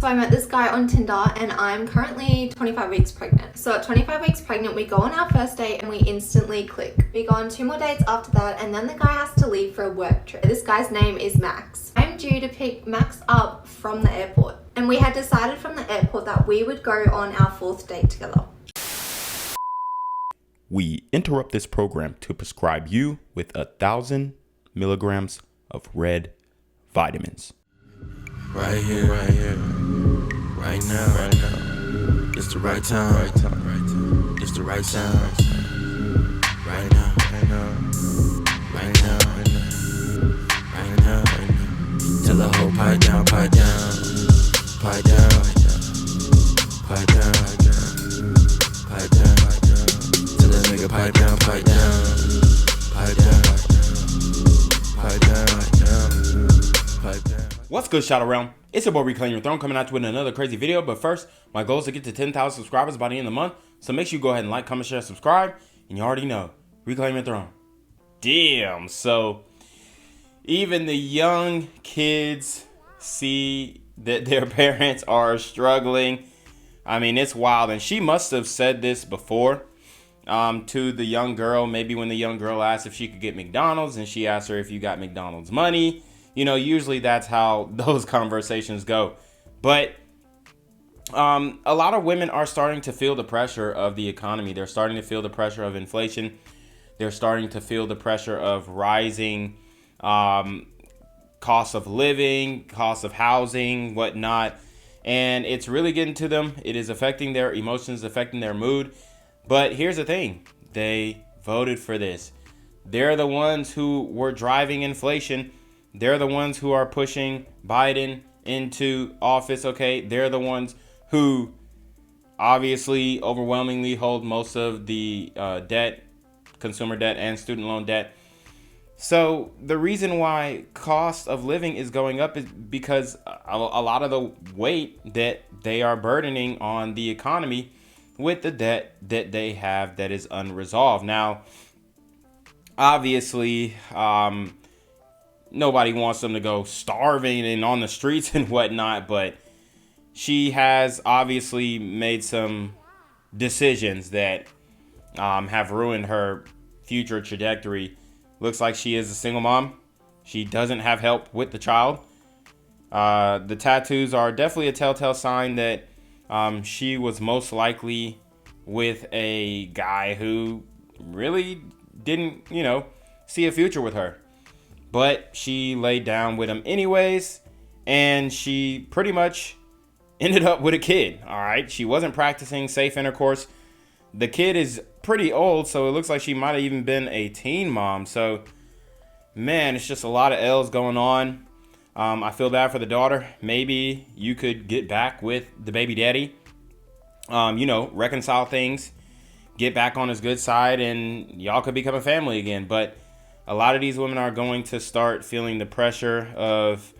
So I met this guy on Tinder and I'm currently 25 weeks pregnant. So at 25 weeks pregnant, we go on our first date and we instantly click. We go on 2 more dates after that and then the guy has to leave for a work trip. This guy's name is Max. I'm due to pick Max up from the airport and we had decided from the airport that we would go on our 4th date together. We interrupt this program to prescribe you with 1,000 milligrams of red vitamins. Right here, right now, it's the right time, it's the right sound, right now, right now, tell the whole pipe down, pipe down, pipe down, pipe down, pipe down, tell the nigga pipe down, pipe down, pipe down, pipe down. What's good, Shadow Realm? It's your boy Reclaim Your Throne coming out with another crazy video. But first, my goal is to get to 10,000 subscribers by the end of the month. So make sure you go ahead and like, comment, share, subscribe. And you already know, Reclaim Your Throne. Damn. So even the young kids see that their parents are struggling. I mean, it's wild. And she must have said this before to the young girl. Maybe when the young girl asked if she could get McDonald's and she asked her if you got McDonald's money. You know, usually that's how those conversations go. But a lot of women are starting to feel the pressure of the economy. They're starting to feel the pressure of inflation. They're starting to feel the pressure of rising costs of living, costs of housing, whatnot. And it's really getting to them. It is affecting their emotions, affecting their mood. But here's the thing. They voted for this. They're the ones who were driving inflation. They're the ones who are pushing Biden into office, okay? They're the ones who obviously overwhelmingly hold most of the debt, consumer debt and student loan debt. So the reason why cost of living is going up is because a lot of the weight that they are burdening on the economy with the debt that they have that is unresolved. Now, obviously, nobody wants them to go starving and on the streets and whatnot, but she has obviously made some decisions that have ruined her future trajectory. Looks like she is a single mom. She doesn't have help with the child. The tattoos are definitely a telltale sign that she was most likely with a guy who really didn't, see a future with her. But she laid down with him anyways, and she pretty much ended up with a kid, all right? She wasn't practicing safe intercourse. The kid is pretty old, so it looks like she might have even been a teen mom. So, man, it's just a lot of L's going on. I feel bad for the daughter. Maybe you could get back with the baby daddy, reconcile things, get back on his good side, and y'all could become a family again. But a lot of these women are going to start feeling the pressure of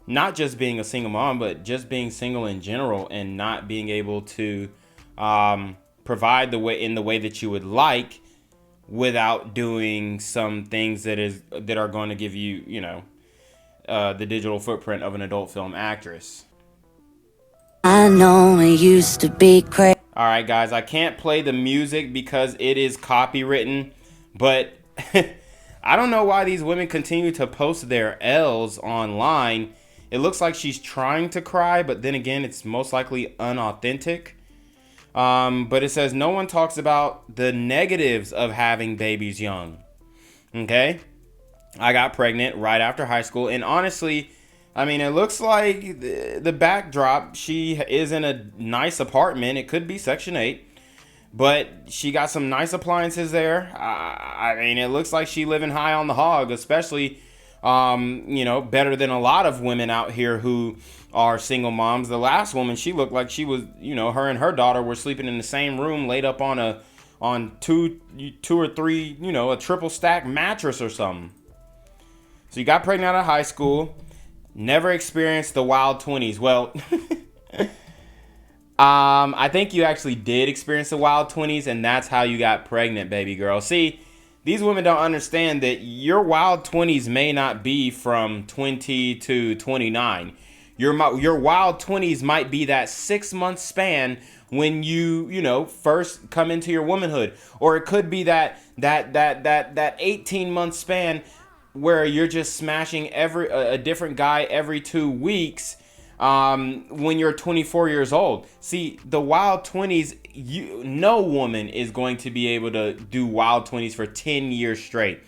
not just being a single mom, but just being single in general and not being able to provide in the way that you would like without doing some things that are going to give you, the digital footprint of an adult film actress. I know it used to be crazy. All right, guys, I can't play the music because it is copywritten, but I don't know why these women continue to post their L's online. It looks like she's trying to cry, but then again, it's most likely unauthentic. But it says no one talks about the negatives of having babies young. Okay? I got pregnant right after high school, and honestly, I mean, it looks like the backdrop, she is in a nice apartment. It could be Section 8. But she got some nice appliances there. I mean, it looks like she living high on the hog, especially, better than a lot of women out here who are single moms. The last woman, she looked like she was, her and her daughter were sleeping in the same room, laid up on two or three, a triple stack mattress or something. So you got pregnant out of high school, never experienced the wild 20s. Well, I think you actually did experience the wild 20s, and that's how you got pregnant, baby girl. See, these women don't understand that your wild 20s may not be from 20 to 29. Your wild 20s might be that 6-month span when you first come into your womanhood, or it could be that 18-month span where you're just smashing a different guy every 2 weeks when you're 24 years old. See, the wild 20s, no woman is going to be able to do wild 20s for 10 years straight.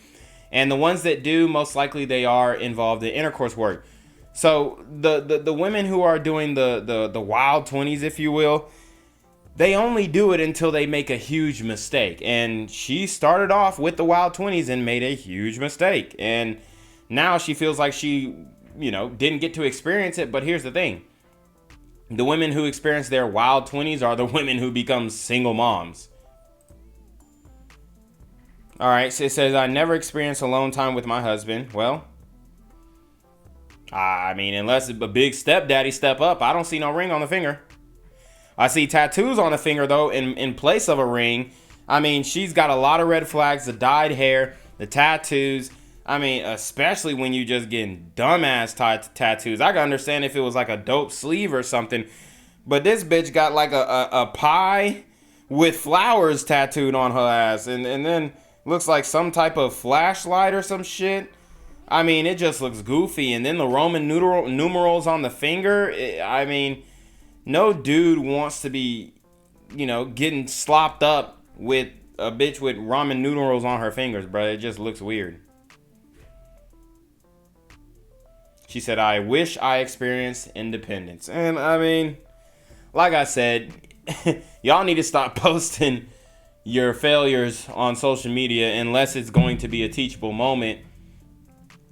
And the ones that do, most likely they are involved in intercourse work. So the women who are doing the wild 20s, if you will, they only do it until they make a huge mistake. And she started off with the wild 20s and made a huge mistake. And now she feels like she, didn't get to experience it. But here's the thing. The women who experience their wild 20s are the women who become single moms. All right, so it says, I never experienced alone time with my husband. Well, I mean, unless it's a big stepdaddy step up, I don't see no ring on the finger. I see tattoos on the finger, though, in place of a ring. I mean, she's got a lot of red flags, the dyed hair, the tattoos. I mean, especially when you just getting dumbass tattoos. I can understand if it was like a dope sleeve or something. But this bitch got like a pie with flowers tattooed on her ass. And then looks like some type of flashlight or some shit. I mean, it just looks goofy. And then the Roman numerals on the finger. I mean, no dude wants to be, getting slopped up with a bitch with Roman numerals on her fingers, bro. It just looks weird. She said, I wish I experienced independence. And I mean, like I said, y'all need to stop posting your failures on social media unless it's going to be a teachable moment.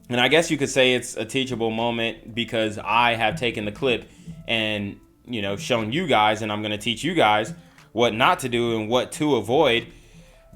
And I guess you could say it's a teachable moment because I have taken the clip and, shown you guys, and I'm going to teach you guys what not to do and what to avoid.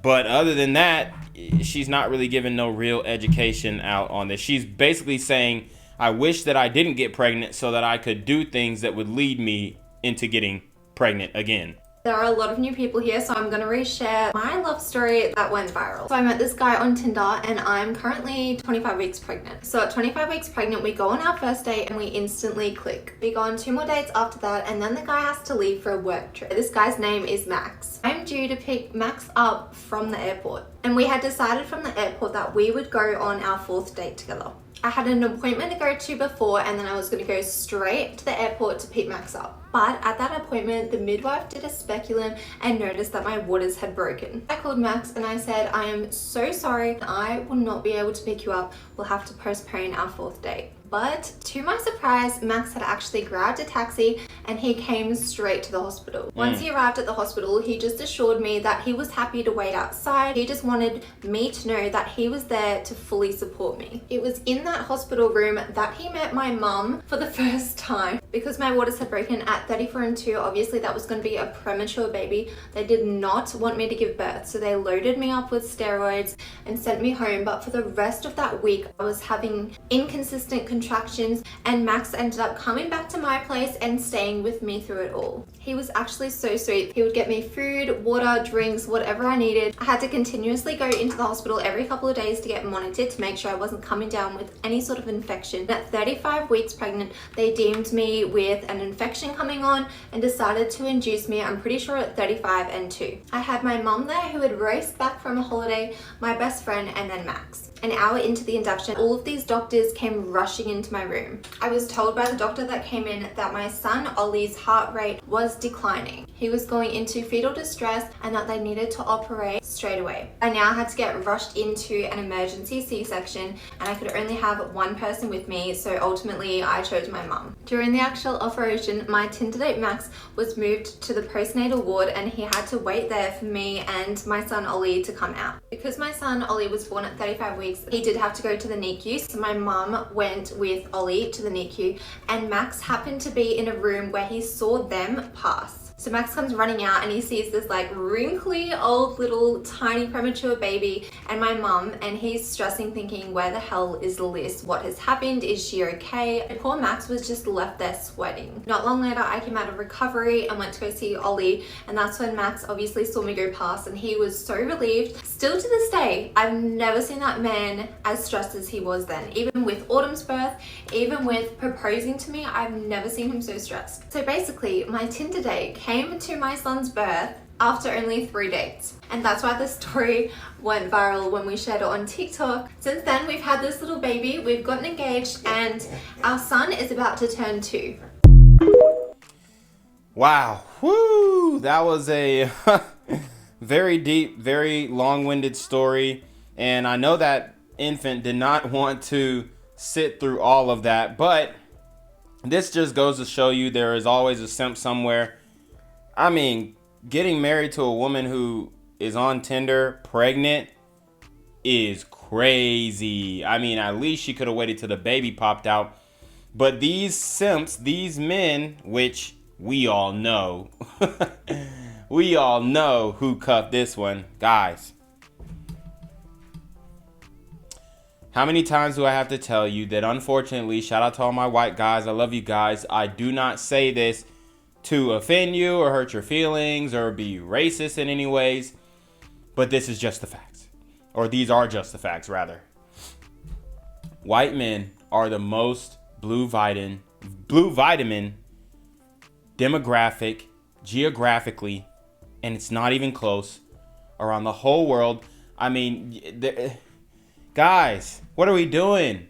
But other than that, she's not really giving no real education out on this. She's basically saying, I wish that I didn't get pregnant so that I could do things that would lead me into getting pregnant again. There are a lot of new people here, so I'm going to reshare my love story that went viral. So I met this guy on Tinder and I'm currently 25 weeks pregnant. So at 25 weeks pregnant, we go on our first date and we instantly click. We go on 2 more dates after that and then the guy has to leave for a work trip. This guy's name is Max. I'm due to pick Max up from the airport and we had decided from the airport that we would go on our 4th date together. I had an appointment to go to before and then I was going to go straight to the airport to pick Max up. But at that appointment, the midwife did a speculum and noticed that my waters had broken. I called Max and I said, I am so sorry. I will not be able to pick you up. We'll have to postpone our 4th date. But to my surprise, Max had actually grabbed a taxi and he came straight to the hospital. Once he arrived at the hospital, he just assured me that he was happy to wait outside. He just wanted me to know that he was there to fully support me. It was in that hospital room that he met my mum for the first time. Because my waters had broken at 34 and 2, obviously that was going to be a premature baby. They did not want me to give birth, so they loaded me up with steroids and sent me home. But for the rest of that week, I was having inconsistent contractions and Max ended up coming back to my place and staying with me through it all. He was actually so sweet. He would get me food, water, drinks, whatever I needed. I had to continuously go into the hospital every couple of days to get monitored to make sure I wasn't coming down with any sort of infection. At 35 weeks pregnant, they deemed me with an infection coming on and decided to induce me, I'm pretty sure at 35 and 2. I had my mum there who had raced back from a holiday, my best friend, and then Max. An hour into the induction, all of these doctors came rushing into my room. I was told by the doctor that came in that my son Ollie's heart rate was declining. He was going into fetal distress and that they needed to operate straight away. I now had to get rushed into an emergency C-section and I could only have one person with me, so ultimately I chose my mum. During the actual operation, my Tinder date Max was moved to the postnatal ward and he had to wait there for me and my son Ollie to come out. Because my son Ollie was born at 35 weeks, he did have to go to the NICU, so my mum went with Ollie to the NICU and Max happened to be in a room where he saw them pass. So Max comes running out and he sees this like wrinkly old little tiny premature baby and my mum, and he's stressing thinking, where the hell is Liz? What has happened? Is she okay? And poor Max was just left there sweating. Not long later, I came out of recovery and went to go see Ollie, and that's when Max obviously saw me go past and he was so relieved. Still to this day, I've never seen that man as stressed as he was then. Even with Autumn's birth, even with proposing to me, I've never seen him so stressed. So basically, my Tinder date came to my son's birth after only 3 dates. And that's why the story went viral when we shared it on TikTok. Since then, we've had this little baby, we've gotten engaged, and our son is about to turn 2. Wow. Woo! That was a very deep, very long-winded story. And I know that infant did not want to sit through all of that, but this just goes to show you there is always a simp somewhere. I mean, getting married to a woman who is on Tinder pregnant is crazy. I mean, at least she could have waited till the baby popped out. But these simps, these men, which we all know, we all know who cuffed this one. Guys, how many times do I have to tell you that unfortunately, shout out to all my white guys, I love you guys. I do not say this to offend you or hurt your feelings or be racist in any ways, but this is just the facts. Or these are just the facts, rather. White men are the most blue vitamin demographic, geographically, and it's not even close, around the whole world. I mean, guys, what are we doing?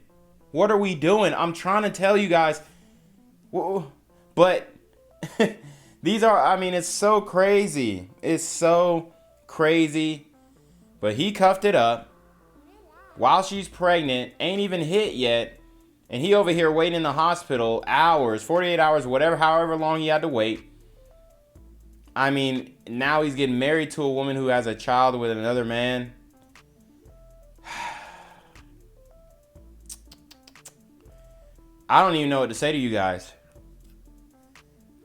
What are we doing? I'm trying to tell you guys, but these are, I mean, it's so crazy. It's so crazy. But he cuffed it up while she's pregnant, ain't even hit yet. And he over here waiting in the hospital hours, 48 hours, whatever, however long he had to wait. I mean, now he's getting married to a woman who has a child with another man. I don't even know what to say to you guys.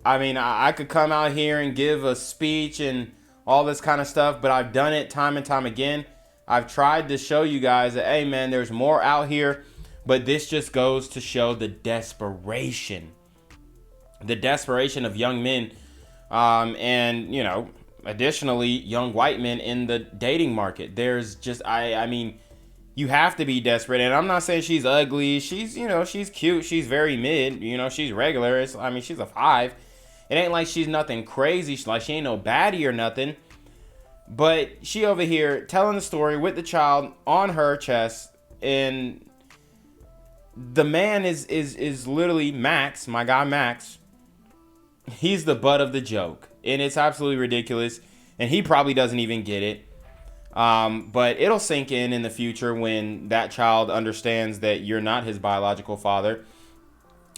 I mean, I could come out here and give a speech and all this kind of stuff, but I've done it time and time again. I've tried to show you guys that, hey man, there's more out here, but this just goes to show the desperation of young men, and, you know, additionally, young white men in the dating market. There's just, I mean, you have to be desperate. And I'm not saying she's ugly. She's, you know, she's cute. She's very mid. You know, she's regular. I mean, she's a 5. It ain't like she's nothing crazy. Like, she ain't no baddie or nothing. But she over here telling the story with the child on her chest. And the man is literally Max, my guy Max. He's the butt of the joke. And it's absolutely ridiculous. And he probably doesn't even get it. But it'll sink in the future when that child understands that you're not his biological father.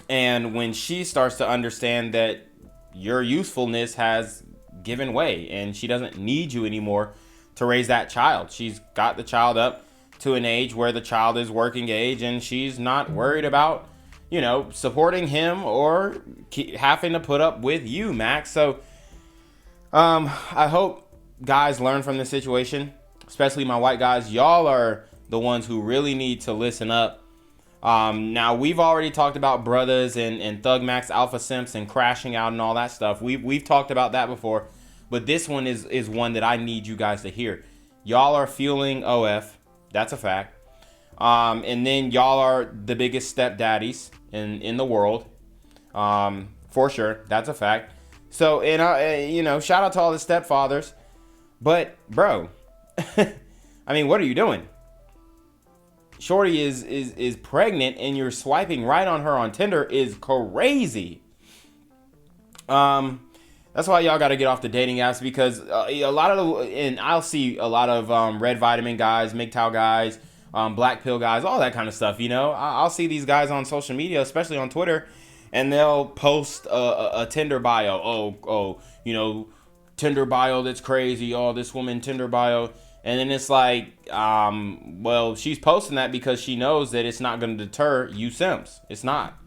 And when she starts to understand that your usefulness has given way and she doesn't need you anymore to raise that child. She's got the child up to an age where the child is working age and she's not worried about, you know, supporting him or having to put up with you, Max. So, I hope guys learn from this situation. Especially my white guys, y'all are the ones who really need to listen up. Now, we've already talked about brothers and Thug Max Alpha Simps and crashing out and all that stuff. We've talked about that before. But this one is one that I need you guys to hear. Y'all are fueling OF. That's a fact. And then y'all are the biggest stepdaddies in the world. For sure. That's a fact. So, and you know, shout out to all the stepfathers. But, bro, I mean, what are you doing? Shorty is pregnant and you're swiping right on her on Tinder is crazy. That's why y'all got to get off the dating apps, because a lot of and I'll see a lot of red vitamin guys, MGTOW guys, black pill guys, all that kind of stuff. You know, I'll see these guys on social media, especially on Twitter, and they'll post a Tinder bio. Oh, you know, Tinder bio that's crazy. Oh, this woman Tinder bio. And then it's like, well, she's posting that because she knows that it's not going to deter you simps. It's not.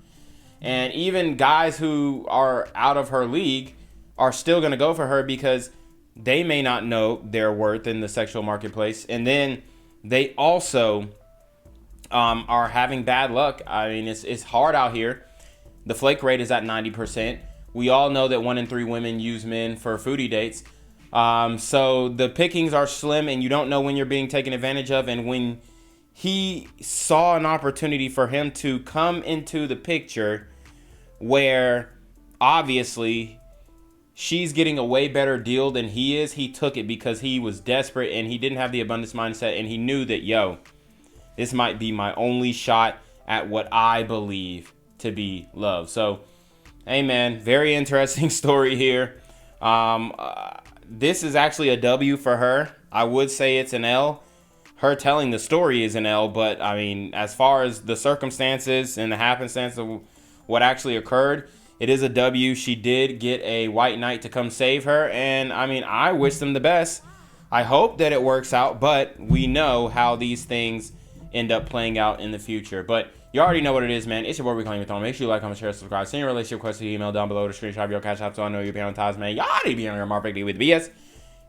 And even guys who are out of her league are still going to go for her because they may not know their worth in the sexual marketplace. And then they also are having bad luck. I mean, it's hard out here. The flake rate is at 90%. We all know that 1 in 3 women use men for foodie dates. So the pickings are slim, and you don't know when you're being taken advantage of. And when he saw an opportunity for him to come into the picture where obviously she's getting a way better deal than he is, he took it because he was desperate and he didn't have the abundance mindset, and he knew that, yo, this might be my only shot at what I believe to be love. So, hey man, very interesting story here. This is actually a W for her. I would say it's an L. Her telling the story is an L, but I mean, as far as the circumstances and the happenstance of what actually occurred, it is a W. She did get a white knight to come save her, and I mean, I wish them the best. I hope that it works out, but we know how these things end up playing out in the future. But you already know what it is, man. It's your boy ReclaimYourThrone. Make sure you like, comment, share, subscribe. Send your relationship question to email down below to screenshot your CashApp so I know you're being on ties, man. Y'all already be on your mark with BS.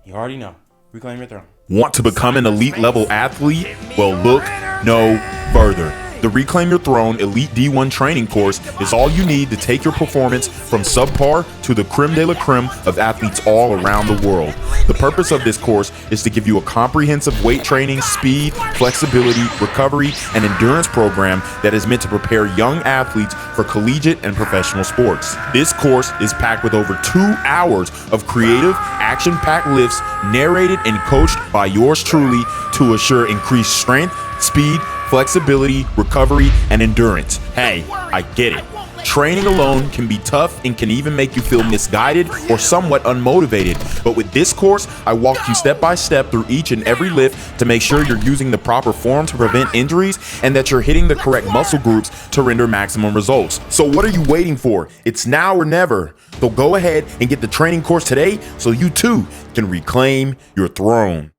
You already know. Reclaim your throne. Want to become an elite level athlete? Well, look no further. The Reclaim Your Throne Elite D1 training course is all you need to take your performance from subpar to the creme de la creme of athletes all around the world. The purpose of this course is to give you a comprehensive weight training, speed, flexibility, recovery, and endurance program that is meant to prepare young athletes for collegiate and professional sports. This course is packed with over 2 hours of creative, action-packed lifts narrated and coached by yours truly to assure increased strength, speed, flexibility, recovery, and endurance. Hey, I get it. Training alone can be tough and can even make you feel misguided or somewhat unmotivated. But with this course, I walk you step by step through each and every lift to make sure you're using the proper form to prevent injuries and that you're hitting the correct muscle groups to render maximum results. So what are you waiting for? It's now or never. So go ahead and get the training course today so you too can reclaim your throne.